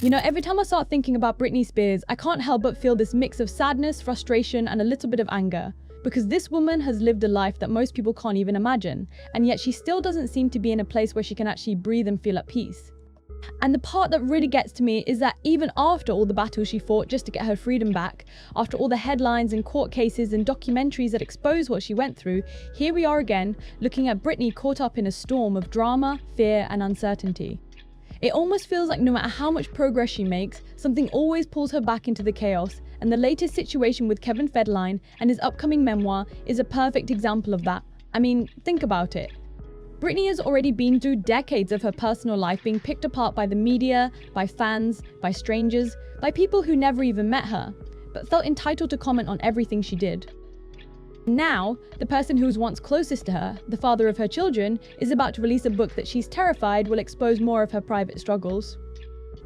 You know, every time I start thinking about Britney Spears, I can't help but feel this mix of sadness, frustration, and a little bit of anger. Because this woman has lived a life that most people can't even imagine, and yet she still doesn't seem to be in a place where she can actually breathe and feel at peace. And the part that really gets to me is that even after all the battles she fought just to get her freedom back, after all the headlines and court cases and documentaries that expose what she went through, here we are again, looking at Britney caught up in a storm of drama, fear, and uncertainty. It almost feels like no matter how much progress she makes, something always pulls her back into the chaos, and the latest situation with Kevin Federline and his upcoming memoir is a perfect example of that. I mean, think about it. Britney has already been through decades of her personal life being picked apart by the media, by fans, by strangers, by people who never even met her, but felt entitled to comment on everything she did. Now, the person who was once closest to her, the father of her children, is about to release a book that she's terrified will expose more of her private struggles.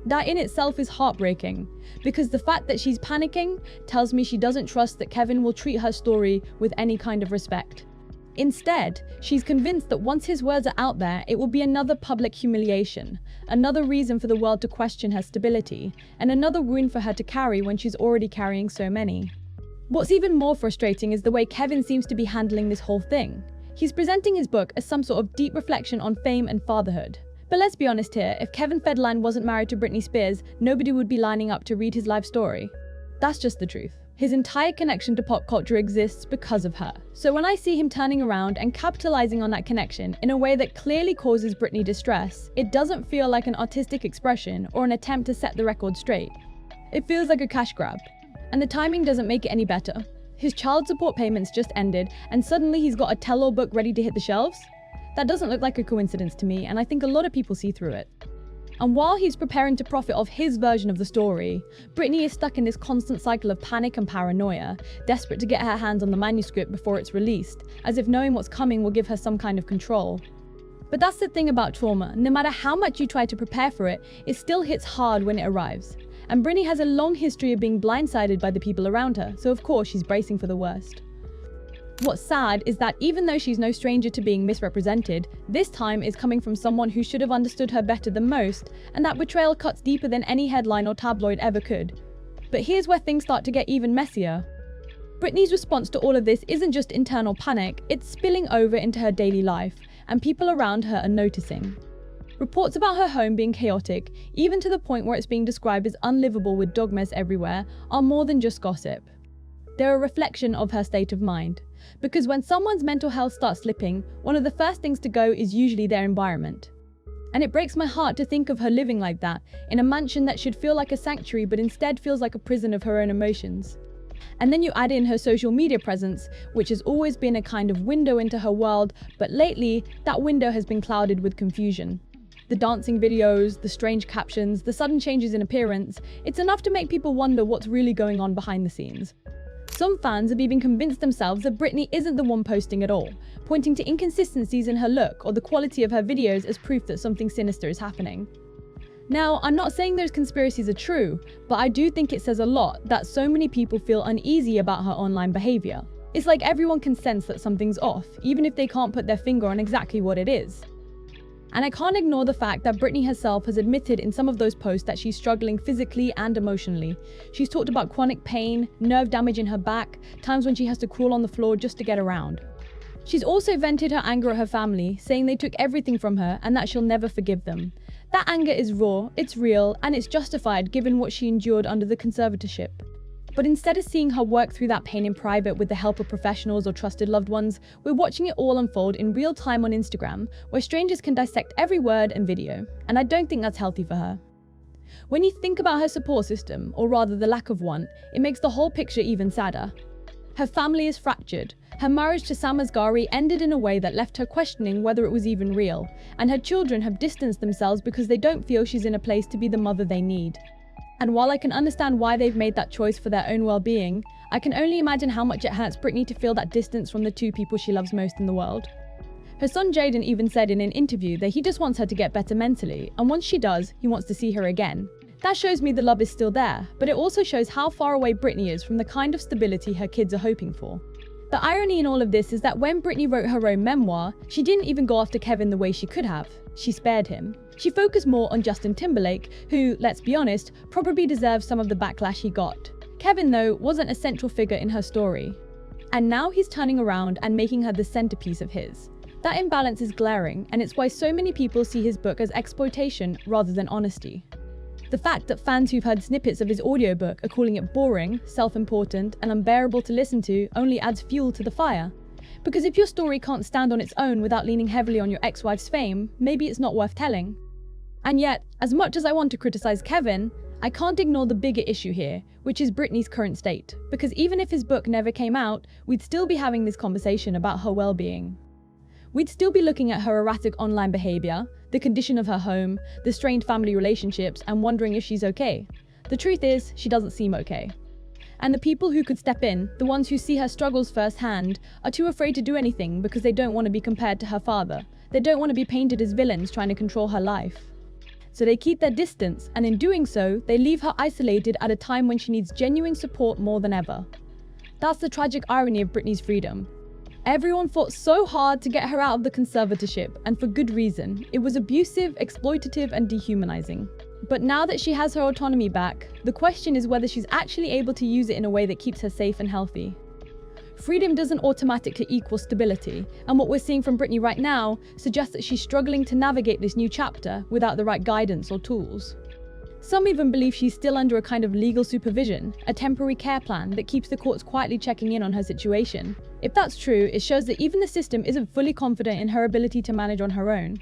That in itself is heartbreaking, because the fact that she's panicking tells me she doesn't trust that Kevin will treat her story with any kind of respect. Instead, she's convinced that once his words are out there, it will be another public humiliation, another reason for the world to question her stability, and another wound for her to carry when she's already carrying so many. What's even more frustrating is the way Kevin seems to be handling this whole thing. He's presenting his book as some sort of deep reflection on fame and fatherhood. But let's be honest here, if Kevin Federline wasn't married to Britney Spears, nobody would be lining up to read his life story. That's just the truth. His entire connection to pop culture exists because of her. So when I see him turning around and capitalizing on that connection in a way that clearly causes Britney distress, it doesn't feel like an artistic expression or an attempt to set the record straight. It feels like a cash grab. And the timing doesn't make it any better. His child support payments just ended, and suddenly he's got a tell-all book ready to hit the shelves? That doesn't look like a coincidence to me, and I think a lot of people see through it. And while he's preparing to profit off his version of the story, Britney is stuck in this constant cycle of panic and paranoia, desperate to get her hands on the manuscript before it's released, as if knowing what's coming will give her some kind of control. But that's the thing about trauma, no matter how much you try to prepare for it, it still hits hard when it arrives. And Britney has a long history of being blindsided by the people around her, so of course she's bracing for the worst. What's sad is that even though she's no stranger to being misrepresented, this time is coming from someone who should have understood her better than most, and that betrayal cuts deeper than any headline or tabloid ever could. But here's where things start to get even messier. Britney's response to all of this isn't just internal panic, it's spilling over into her daily life, and people around her are noticing. Reports about her home being chaotic, even to the point where it's being described as unlivable with dog mess everywhere, are more than just gossip. They're a reflection of her state of mind. Because when someone's mental health starts slipping, one of the first things to go is usually their environment. And it breaks my heart to think of her living like that, in a mansion that should feel like a sanctuary but instead feels like a prison of her own emotions. And then you add in her social media presence, which has always been a kind of window into her world, but lately, that window has been clouded with confusion. The dancing videos, the strange captions, the sudden changes in appearance, it's enough to make people wonder what's really going on behind the scenes. Some fans have even convinced themselves that Britney isn't the one posting at all, pointing to inconsistencies in her look or the quality of her videos as proof that something sinister is happening. Now, I'm not saying those conspiracies are true, but I do think it says a lot that so many people feel uneasy about her online behavior. It's like everyone can sense that something's off, even if they can't put their finger on exactly what it is. And I can't ignore the fact that Britney herself has admitted in some of those posts that she's struggling physically and emotionally. She's talked about chronic pain, nerve damage in her back, times when she has to crawl on the floor just to get around. She's also vented her anger at her family, saying they took everything from her and that she'll never forgive them. That anger is raw, it's real, and it's justified given what she endured under the conservatorship. But instead of seeing her work through that pain in private with the help of professionals or trusted loved ones, we're watching it all unfold in real time on Instagram, where strangers can dissect every word and video, and I don't think that's healthy for her. When you think about her support system, or rather the lack of one, it makes the whole picture even sadder. Her family is fractured, her marriage to Sam Asghari ended in a way that left her questioning whether it was even real, and her children have distanced themselves because they don't feel she's in a place to be the mother they need. And while I can understand why they've made that choice for their own well-being, I can only imagine how much it hurts Britney to feel that distance from the two people she loves most in the world. Her son Jaden even said in an interview that he just wants her to get better mentally, and once she does, he wants to see her again. That shows me the love is still there, but it also shows how far away Britney is from the kind of stability her kids are hoping for. The irony in all of this is that when Britney wrote her own memoir, she didn't even go after Kevin the way she could have. She spared him. She focused more on Justin Timberlake, who, let's be honest, probably deserves some of the backlash he got. Kevin, though, wasn't a central figure in her story. And now he's turning around and making her the centerpiece of his. That imbalance is glaring, and it's why so many people see his book as exploitation rather than honesty. The fact that fans who've heard snippets of his audiobook are calling it boring, self-important, and unbearable to listen to only adds fuel to the fire. Because if your story can't stand on its own without leaning heavily on your ex-wife's fame, maybe it's not worth telling. And yet, as much as I want to criticize Kevin, I can't ignore the bigger issue here, which is Britney's current state. Because even if his book never came out, we'd still be having this conversation about her well-being. We'd still be looking at her erratic online behavior, the condition of her home, the strained family relationships, and wondering if she's okay. The truth is, she doesn't seem okay. And the people who could step in, the ones who see her struggles firsthand, are too afraid to do anything because they don't want to be compared to her father. They don't want to be painted as villains trying to control her life. So they keep their distance, and in doing so, they leave her isolated at a time when she needs genuine support more than ever. That's the tragic irony of Britney's freedom. Everyone fought so hard to get her out of the conservatorship, and for good reason. It was abusive, exploitative, and dehumanizing. But now that she has her autonomy back, the question is whether she's actually able to use it in a way that keeps her safe and healthy. Freedom doesn't automatically equal stability, and what we're seeing from Britney right now suggests that she's struggling to navigate this new chapter without the right guidance or tools. Some even believe she's still under a kind of legal supervision, a temporary care plan that keeps the courts quietly checking in on her situation. If that's true, it shows that even the system isn't fully confident in her ability to manage on her own.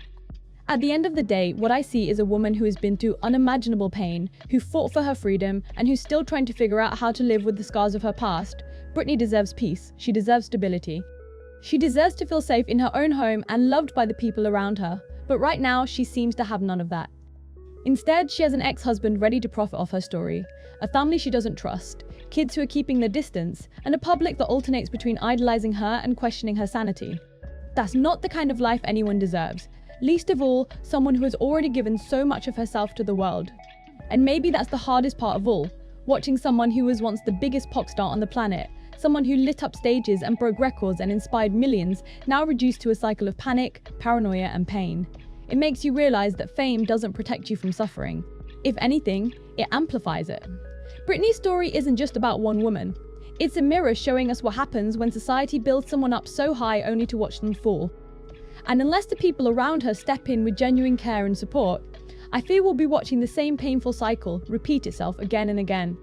At the end of the day, what I see is a woman who has been through unimaginable pain, who fought for her freedom, and who's still trying to figure out how to live with the scars of her past. Britney deserves peace. She deserves stability. She deserves to feel safe in her own home and loved by the people around her. But right now, she seems to have none of that. Instead, she has an ex-husband ready to profit off her story, a family she doesn't trust, kids who are keeping their distance, and a public that alternates between idolizing her and questioning her sanity. That's not the kind of life anyone deserves. Least of all, someone who has already given so much of herself to the world. And maybe that's the hardest part of all, watching someone who was once the biggest pop star on the planet, someone who lit up stages and broke records and inspired millions, now reduced to a cycle of panic, paranoia, and pain. It makes you realize that fame doesn't protect you from suffering. If anything, it amplifies it. Britney's story isn't just about one woman. It's a mirror showing us what happens when society builds someone up so high only to watch them fall. And unless the people around her step in with genuine care and support, I fear we'll be watching the same painful cycle repeat itself again and again.